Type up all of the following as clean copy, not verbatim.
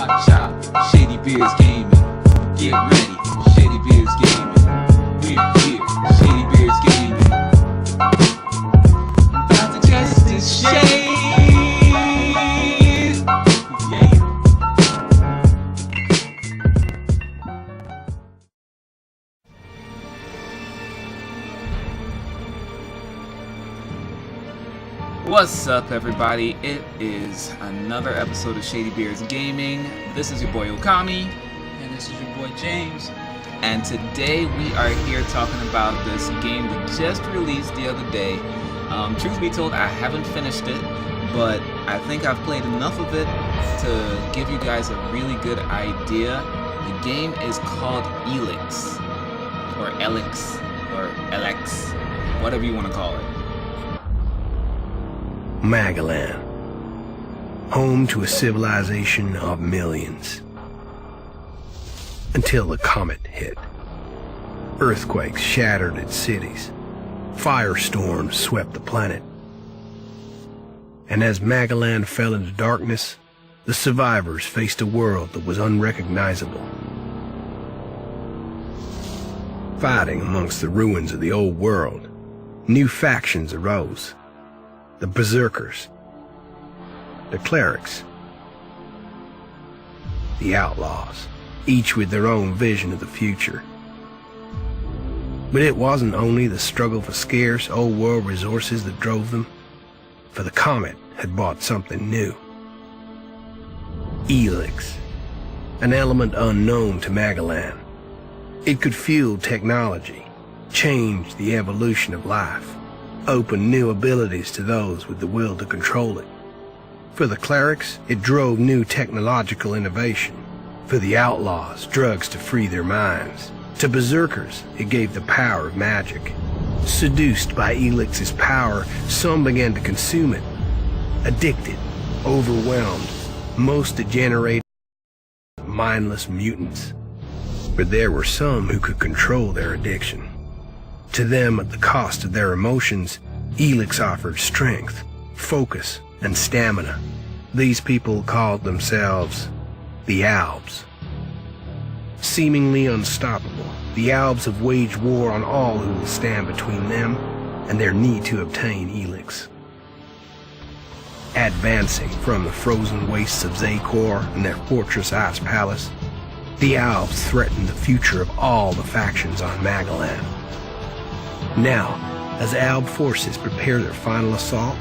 Watch out, Shady Beers Gaming. Get ready, Shady Beers Gaming. We're here, Shady Beers Gaming. About to test this shade. Yeah. What's up, everybody? It is another episode of Shady Beers Gaming. This is your boy Okami. And this is your boy James. And today we are here talking about this game that just released the other day. Truth be told, I haven't finished it, but I think I've played enough of it to give you guys a really good idea. The game is called Elex, or Elex, or Elex, whatever you want to call it. Magalan, home to a civilization of millions. Until the comet hit. Earthquakes shattered its cities. Firestorms swept the planet. And as Magalan fell into darkness, the survivors faced a world that was unrecognizable. Fighting amongst the ruins of the old world, new factions arose. The berserkers, the clerics, the outlaws, each with their own vision of the future. But it wasn't only the struggle for scarce old world resources that drove them, for the comet had brought something new. Elex, an element unknown to Magalan. It could fuel technology, change the evolution of life, open new abilities to those with the will to control it. For the clerics, it drove new technological innovation. For the outlaws, drugs to free their minds. To berserkers, it gave the power of magic. Seduced by Elix's power, some began to consume it. Addicted, overwhelmed, most degenerated, mindless mutants. But there were some who could control their addiction. To them, at the cost of their emotions, Elex offered strength, focus, and stamina. These people called themselves the Albs. Seemingly unstoppable, the Albs have waged war on all who will stand between them and their need to obtain Elex. Advancing from the frozen wastes of Zakor and their fortress ice palace, the Albs threaten the future of all the factions on Magalan. Now, as Alb forces prepare their final assault,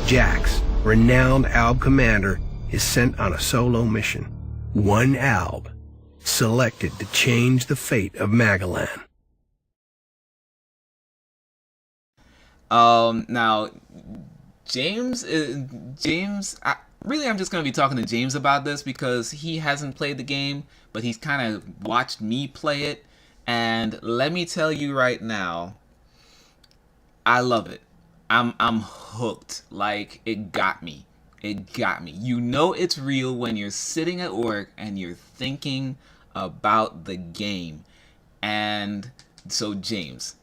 Jax, renowned Alb commander, is sent on a solo mission. One Alb, selected to change the fate of Magalan. Now, James, I'm just going to be talking to James about this because he hasn't played the game, but he's kind of watched me play it. And let me tell you right now, I love it. I'm hooked. Like, it got me. It got me. You know it's real when you're sitting at work and you're thinking about the game. And so, James,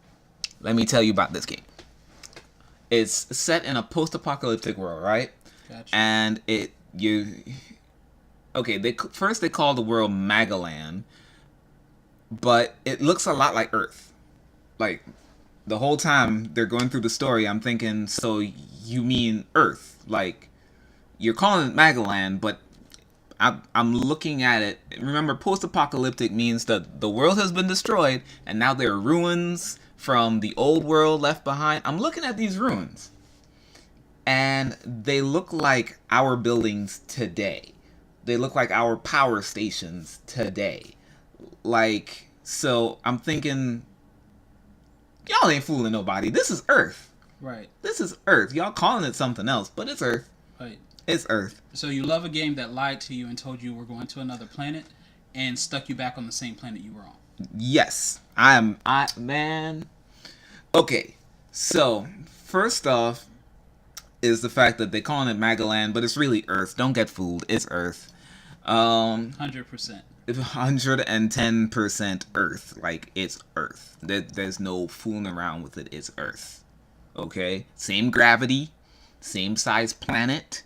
let me tell you about this game. It's set in a post-apocalyptic world, right? Gotcha. And they call the world Magalan, but it looks a lot like Earth. Like, the whole time they're going through the story, I'm thinking, so you mean Earth? Like, you're calling it Magalan, but I'm looking at it. Remember, post-apocalyptic means that the world has been destroyed, and now there are ruins from the old world left behind. I'm looking at these ruins, and they look like our buildings today. They look like our power stations today. Like, so I'm thinking, y'all ain't fooling nobody. This is Earth. Right. This is Earth. Y'all calling it something else, but it's Earth. Right. It's Earth. So you love a game that lied to you and told you we're going to another planet and stuck you back on the same planet you were on. Yes. Man. Okay. So, first off is the fact that they're calling it Magalan, but it's really Earth. Don't get fooled. It's Earth. 100%. 110% Earth. Like, it's Earth. There's no fooling around with it. It's Earth. Okay? Same gravity, same size planet.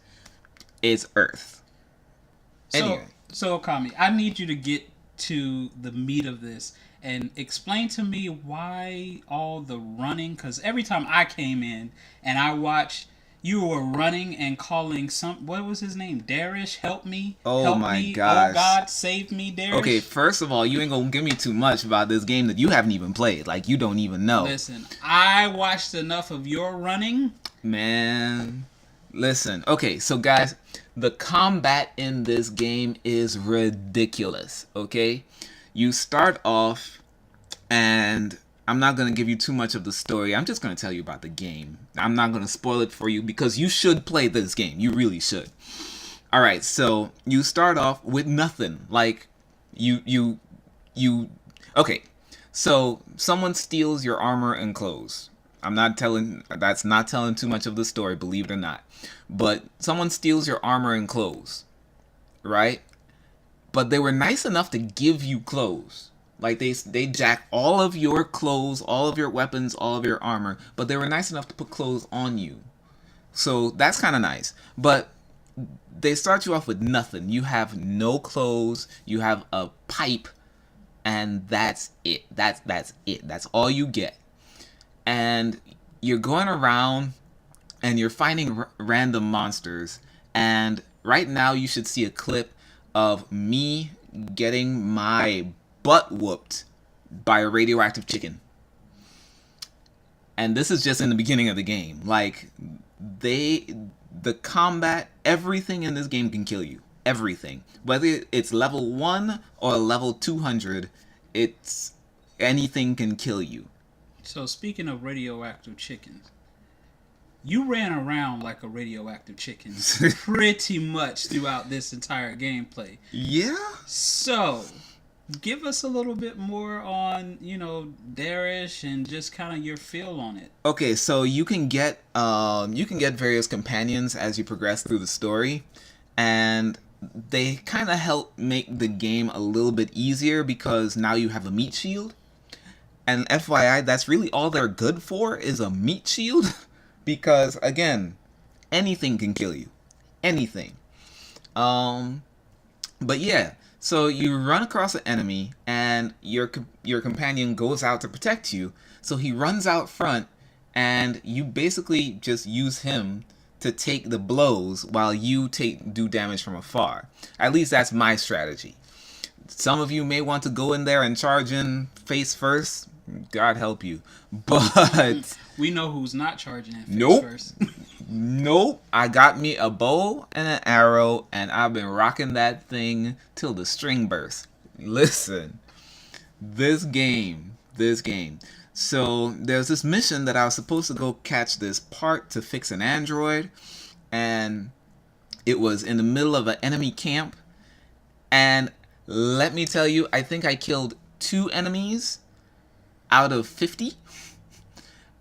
It's Earth. Anyway. So, Okami, I need you to get to the meat of this and explain to me why all the running. Because every time I came in and I watched, you were running and calling some. What was his name? Darish, help me, Oh help my me, oh gosh. God, save me, Darish. Okay, first of all, you ain't gonna give me too much about this game that you haven't even played. Like, you don't even know. Listen, I watched enough of your running. Man, listen. Okay, so guys, the combat in this game is ridiculous, okay? You start off, and I'm not going to give you too much of the story. I'm just going to tell you about the game. I'm not going to spoil it for you because you should play this game. You really should. All right, so you start off with nothing. Like, you okay, so someone steals your armor and clothes. That's not telling too much of the story, believe it or not. But someone steals your armor and clothes, right? But they were nice enough to give you clothes. Like, they jack all of your clothes, all of your weapons, all of your armor, but they were nice enough to put clothes on you. So that's kind of nice. But they start you off with nothing. You have no clothes, you have a pipe, and that's it. That's it. That's all you get. And you're going around and you're finding random monsters. And right now you should see a clip of me getting my butt whooped by a radioactive chicken. And this is just in the beginning of the game. Like, the combat, everything in this game can kill you. Everything. Whether it's level 1 or level 200, anything can kill you. So, speaking of radioactive chickens, you ran around like a radioactive chicken pretty much throughout this entire gameplay. Yeah? So, give us a little bit more on, Darish and just kind of your feel on it. Okay, so you can get various companions as you progress through the story, and they kind of help make the game a little bit easier because now you have a meat shield. And FYI, that's really all they're good for, is a meat shield. Because, again, anything can kill you. Anything. But yeah, so you run across an enemy, and your companion goes out to protect you. So he runs out front, and you basically just use him to take the blows while you do damage from afar. At least that's my strategy. Some of you may want to go in there and charge in face first. God help you. But we know who's not charging in face nope. first. Nope. I got me a bow and an arrow, and I've been rocking that thing till the string bursts. Listen, this game. So there's this mission that I was supposed to go catch this part to fix an android, and it was in the middle of an enemy camp. And let me tell you, I think I killed 2 enemies out of 50.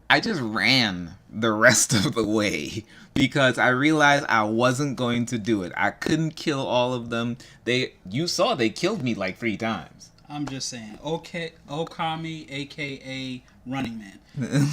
I just ran the rest of the way because I realized I wasn't going to do it. I couldn't kill all of them. You saw they killed me like 3 times. I'm just saying, okay, Okami, aka Running Man.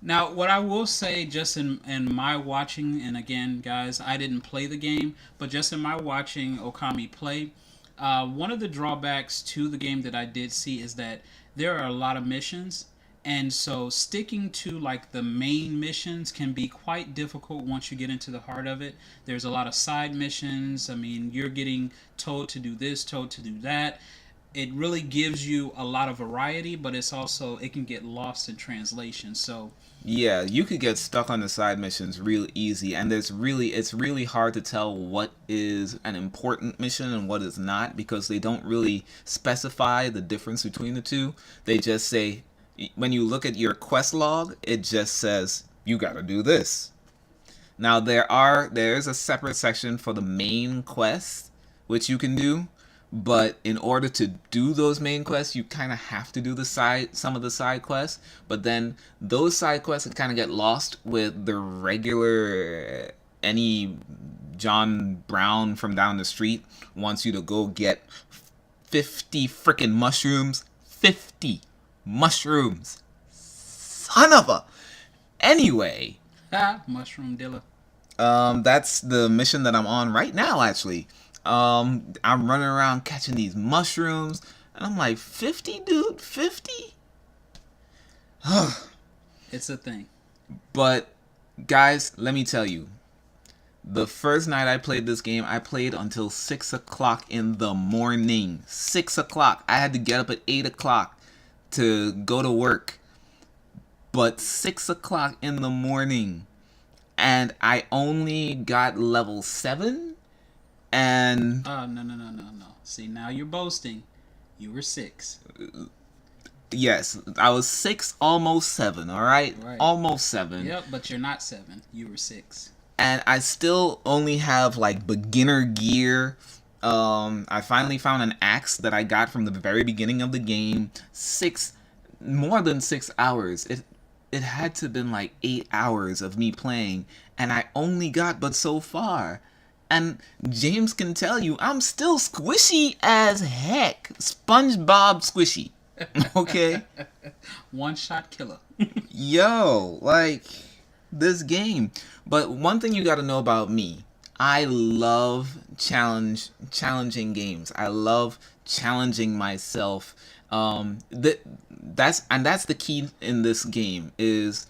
Now, what I will say, just in my watching, and again, guys, I didn't play the game, but just in my watching Okami play, one of the drawbacks to the game that I did see is that there are a lot of missions, and so sticking to like the main missions can be quite difficult once you get into the heart of it. There's a lot of side missions. I mean, you're getting told to do this, told to do that. It really gives you a lot of variety, but it can get lost in translation. So yeah, you could get stuck on the side missions real easy, and it's really hard to tell what is an important mission and what is not, because they don't really specify the difference between the two. They just say, when you look at your quest log, it just says you gotta do this. Now there's a separate section for the main quest which you can do, but in order to do those main quests, you kind of have to do some of the side quests. But then those side quests can kind of get lost with the regular, any John Brown from down the street wants you to go get 50 freaking mushrooms. 50 mushrooms. Son of a. Anyway. Mushroom dealer. That's the mission that I'm on right now, actually. I'm running around catching these mushrooms, and I'm like, 50, dude, 50. It's a thing. But guys, let me tell you, the first night I played this game, I played until 6 o'clock in the morning. 6 o'clock. I had to get up at 8 o'clock to go to work. But 6 o'clock in the morning. And I only got level 7. And... No. See, now you're boasting. You were 6. Yes, I was 6, almost 7, alright? Right. Almost 7. Yep, but you're not 7. You were 6. And I still only have like beginner gear. I finally found an axe that I got from the very beginning of the game. More than 6 hours. It had to have been like 8 hours of me playing, and I only got but so far. And James can tell you, I'm still squishy as heck. SpongeBob squishy. Okay? One-shot killer. Yo, like, this game. But one thing you got to know about me, I love challenging games. I love challenging myself. That's the key in this game. Is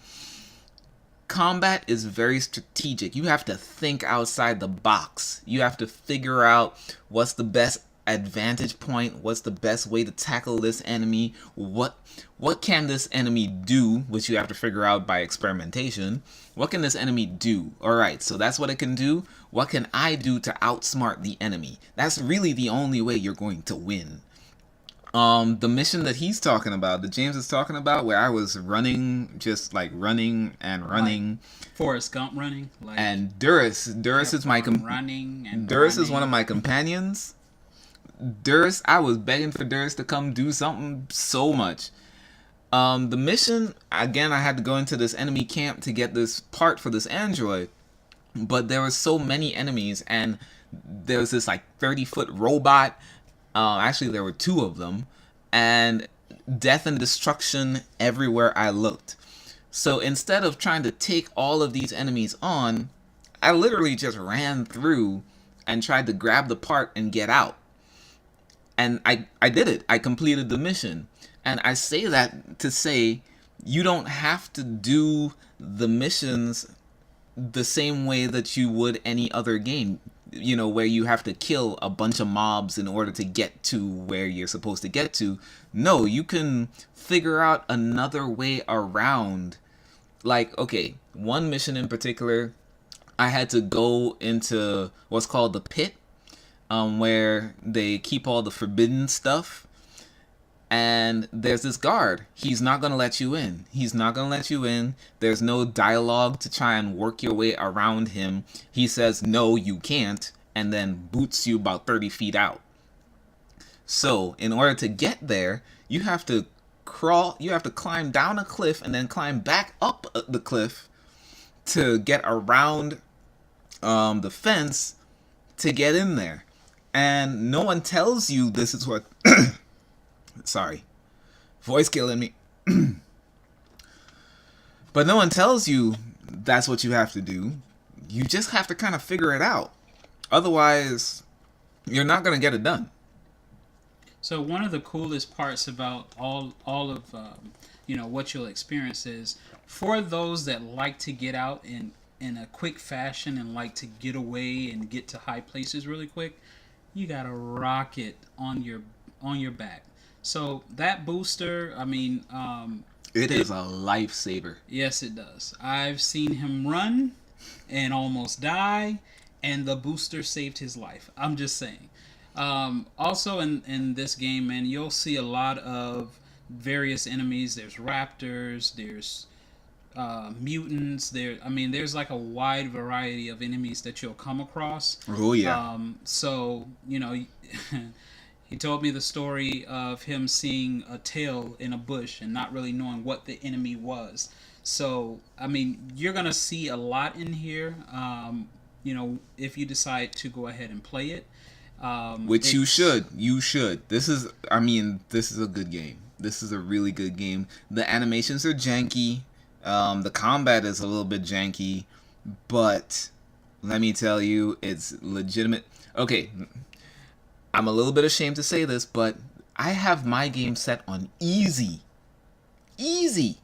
combat is very strategic. You have to think outside the box. You have to figure out what's the best advantage point, what's the best way to tackle this enemy, what can this enemy do, which you have to figure out by experimentation. What can this enemy do? Alright, so that's what it can do. What can I do to outsmart the enemy? That's really the only way you're going to win. The mission that he's talking about, that James is talking about, where I was running, just like running and running. Like Forrest Gump running. Like, and Duris is my running and Duris running. is one of my companions. Duris, I was begging for Duris to come do something so much. The mission, again, I had to go into this enemy camp to get this part for this android. But there were so many enemies, and there was this like 30-foot robot. Actually, there were 2 of them, and death and destruction everywhere I looked. So instead of trying to take all of these enemies on, I literally just ran through and tried to grab the part and get out. And I did it. I completed the mission. And I say that to say, you don't have to do the missions the same way that you would any other game. You know, where you have to kill a bunch of mobs in order to get to where you're supposed to get to. No, you can figure out another way around. Like, okay, one mission in particular, I had to go into what's called the pit, where they keep all the forbidden stuff. And there's this guard. He's not going to let you in. He's not going to let you in. There's no dialogue to try and work your way around him. He says, no, you can't, and then boots you about 30 feet out. So, in order to get there, you have to climb down a cliff and then climb back up the cliff to get around the fence to get in there. And no one tells you this is what... Sorry, voice killing me. But no one tells you that's what you have to do. You just have to kind of figure it out. Otherwise, you're not going to get it done. So one of the coolest parts about all of what you'll experience is, for those that like to get out in a quick fashion and like to get away and get to high places really quick, you got a rocket on your back. So that booster, I mean... it is a lifesaver. Yes, it does. I've seen him run and almost die, and the booster saved his life. I'm just saying. Also, in this game, man, you'll see a lot of various enemies. There's raptors, there's mutants. There's like a wide variety of enemies that you'll come across. Oh, yeah. So, he told me the story of him seeing a tail in a bush and not really knowing what the enemy was. So, you're going to see a lot in here, if you decide to go ahead and play it. Which you should. You should. This is a good game. This is a really good game. The animations are janky. The combat is a little bit janky. But let me tell you, it's legitimate. Okay, I'm a little bit ashamed to say this, but I have my game set on easy. Easy.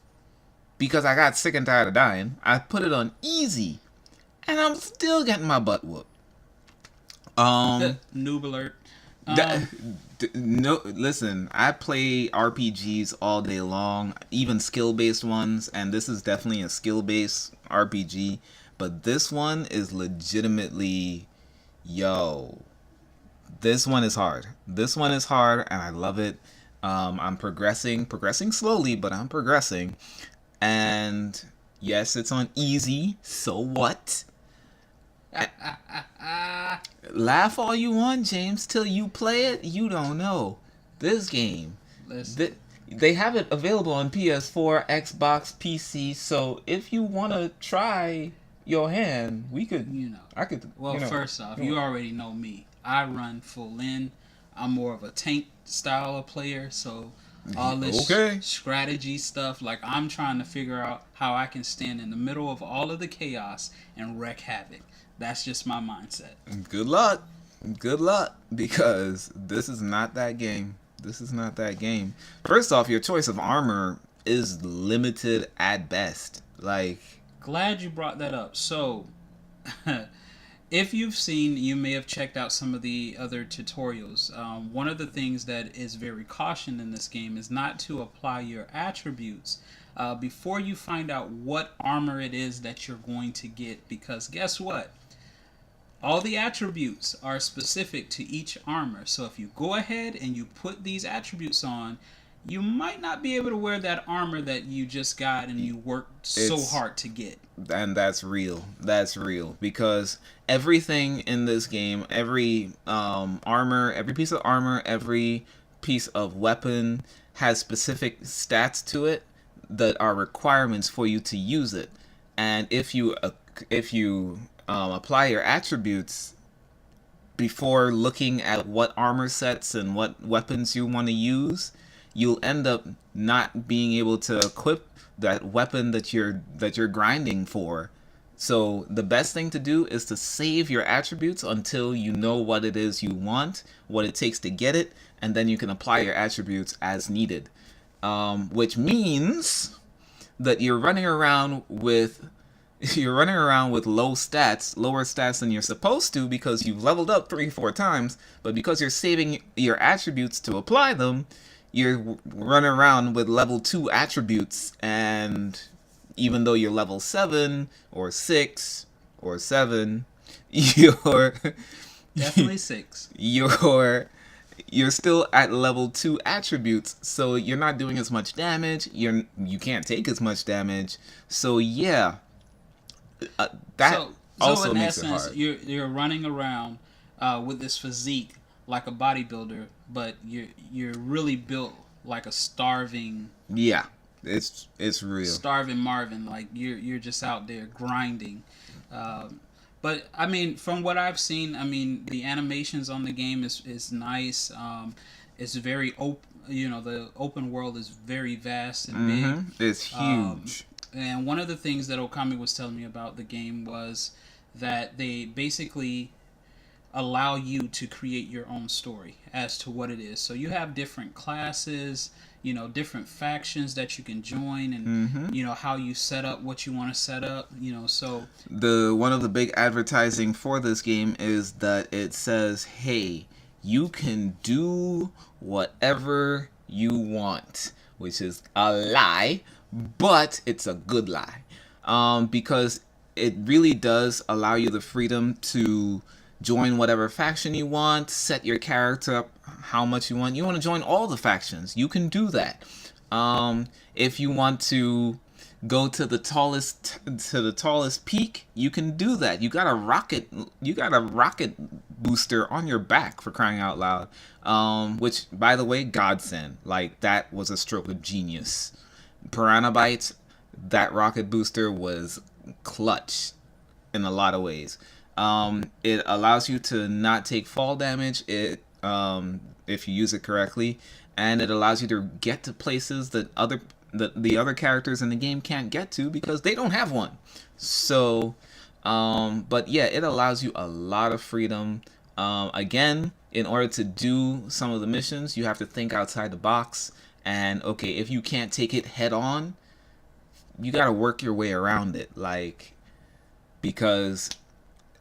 Because I got sick and tired of dying. I put it on easy. And I'm still getting my butt whooped. Noob alert. No, listen, I play RPGs all day long, even skill-based ones, and this is definitely a skill-based RPG. But this one is legitimately, yo, this one is hard. This one is hard, and I love it. I'm progressing slowly, but I'm progressing. And yes, it's on easy. So what? Laugh all you want, James, till you play it. You don't know this game. They have it available on PS4, Xbox, PC. So if you want to try your hand, we could. I could. Well, first off, you already know me. I run full in. I'm more of a tank style of player. So all this strategy stuff, like I'm trying to figure out how I can stand in the middle of all of the chaos and wreak havoc. That's just my mindset. Good luck. Good luck, because this is not that game. This is not that game. First off, your choice of armor is limited at best. Like, glad you brought that up. So, if you've seen, you may have checked out some of the other tutorials. One of the things that is very cautioned in this game is not to apply your attributes before you find out what armor it is that you're going to get, because guess what? All the attributes are specific to each armor. So if you go ahead and you put these attributes on, you might not be able to wear that armor that you just got and you worked so hard to get. And that's real. That's real. Because everything in this game, every armor, every piece of armor, every piece of weapon has specific stats to it that are requirements for you to use it. And if you apply your attributes before looking at what armor sets and what weapons you want to use, you'll end up not being able to equip that weapon that you're grinding for. So the best thing to do is to save your attributes until you know what it is you want, what it takes to get it, and then you can apply your attributes as needed. Which means that you're running around with lower stats than you're supposed to, because you've leveled up 3-4 times, but because you're saving your attributes to apply them, you're running around with level 2 attributes, and even though you're level 7 or 6 or 7, you're definitely 6. You're still at level 2 attributes, so you're not doing as much damage. You can't take as much damage. So yeah, that also in makes essence, it hard. You're running around with this physique like a bodybuilder, but you're really built like a starving. Yeah, it's real. Starving Marvin, like you're just out there grinding. But I mean, from what I've seen, I mean, the animations on the game is nice. It's very open. The open world is very vast and big. It's huge. And one of the things that Okami was telling me about the game was that they basically allow you to create your own story as to what it is. So you have different classes, different factions that you can join, and how you set up what you want to set up, so one of the big advertising for this game is that it says, hey, you can do whatever you want, which is a lie, but it's a good lie, because it really does allow you the freedom to join whatever faction you want, set your character up how much you want. You want to join all the factions, you can do that. If you want to go to the tallest peak, you can do that. You got a rocket booster on your back, for crying out loud. Which, by the way, godsend. Like, that was a stroke of genius. Piranha Bytes, that rocket booster was clutch in a lot of ways. It allows you to not take fall damage if you use it correctly, and it allows you to get to places that the other characters in the game can't get to because they don't have one. So, but yeah, it allows you a lot of freedom, Again, in order to do some of the missions, you have to think outside the box. And okay, if you can't take it head on, you gotta work your way around it, like, because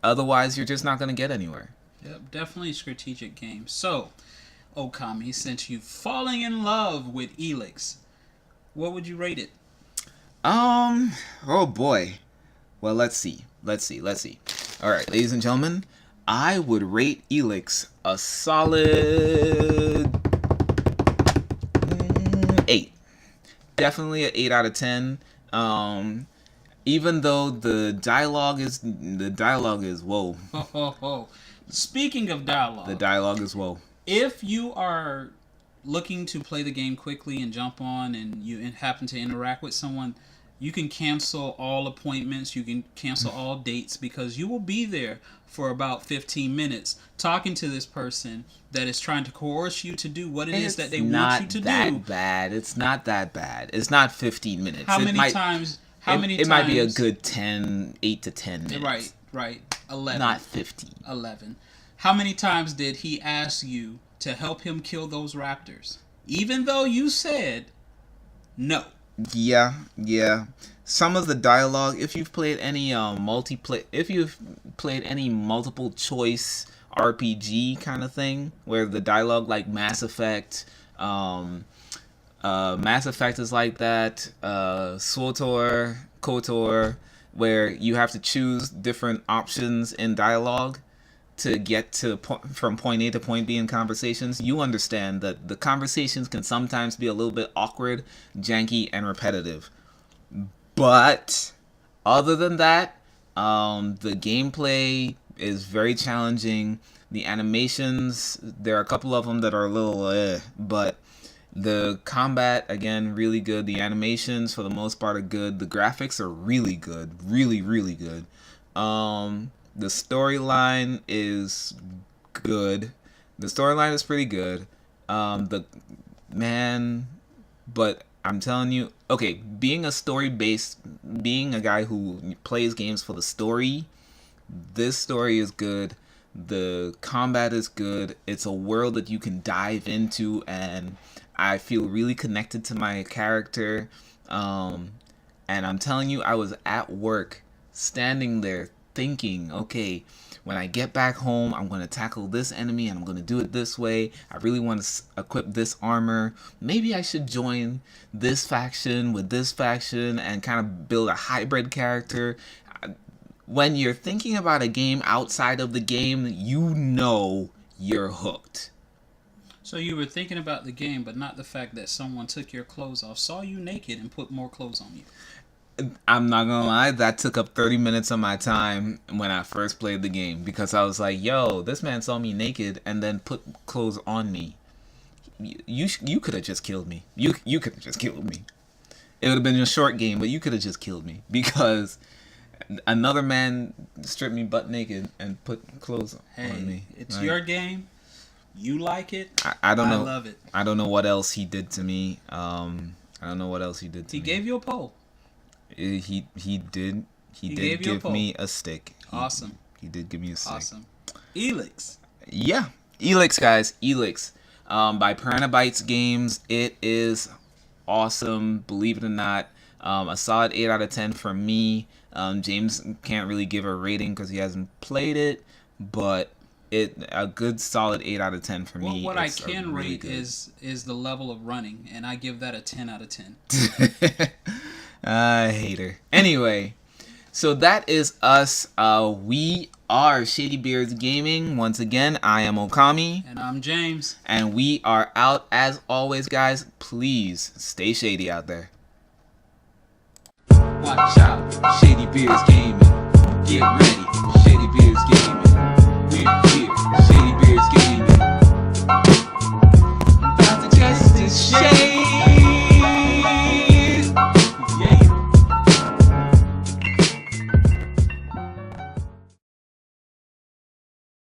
otherwise you're just not gonna get anywhere. Yep, definitely a strategic game. So, Okami, since you've fallen in love with Elex, what would you rate it? Oh boy. Well, let's see. All right, ladies and gentlemen, I would rate Elex a solid 8. Definitely an 8 out of 10. Even though the dialogue is whoa. Speaking of dialogue, The dialogue is whoa. if you are looking to play the game quickly and jump on and you happen to interact with someone, you can cancel all appointments, you can cancel all dates, because you will be there for about 15 minutes talking to this person that is trying to coerce you to do what it is that they want you to do. It's not that bad. It's not 15 minutes. How many times? It might be a good 8 to 10 minutes. Right. 11. Not 15. 11. How many times did he ask you to help him kill those raptors? Even though you said no. Yeah. Some of the dialogue, if you've played any multiple choice RPG kind of thing, where the dialogue, like Mass Effect is like that. SWTOR, KOTOR, where you have to choose different options in dialogue to get from point A to point B in conversations. You understand that the conversations can sometimes be a little bit awkward, janky, and repetitive. But other than that, the gameplay is very challenging. The animations, there are a couple of them that are a little but the combat, again, really good. The animations, for the most part, are good. The graphics are really good. Really, really good. The storyline is good. The storyline is pretty good. But I'm telling you, okay, being a guy who plays games for the story, this story is good. The combat is good. It's a world that you can dive into, and I feel really connected to my character. And I'm telling you, I was at work, standing there thinking, okay, when I get back home, I'm going to tackle this enemy and I'm going to do it this way. I really want to equip this armor. Maybe I should join this faction with this faction and kind of build a hybrid character. When you're thinking about a game outside of the game, you know you're hooked. So you were thinking about the game, but not the fact that someone took your clothes off, saw you naked, and put more clothes on you. I'm not gonna lie, that took up 30 minutes of my time when I first played the game, because I was like, yo, this man saw me naked and then put clothes on me. You could have just killed me. You could have just killed me. It would have been a short game, but you could have just killed me, because another man stripped me butt naked and put clothes on me. It's your game. You like it. I don't know. I love it. I don't know what else he did to me. He gave you a pole. He did give me a stick. Awesome. He did give me a stick. Awesome. Elex. Yeah. Elex, guys. Elex. By Piranha Bytes Games. It is awesome. Believe it or not. A solid 8 out of 10 for me. James can't really give a rating because he hasn't played it, but a good solid 8 out of 10 for me. What I can rate is the level of running, and I give that a 10 out of 10. Hater. Anyway, so that is us. We are Shady Beards Gaming. Once again, I am Okami. And I'm James. And we are out. As always, guys, please stay shady out there. Watch out, Shady Beards Gaming. Get ready, Shady Beards Gaming.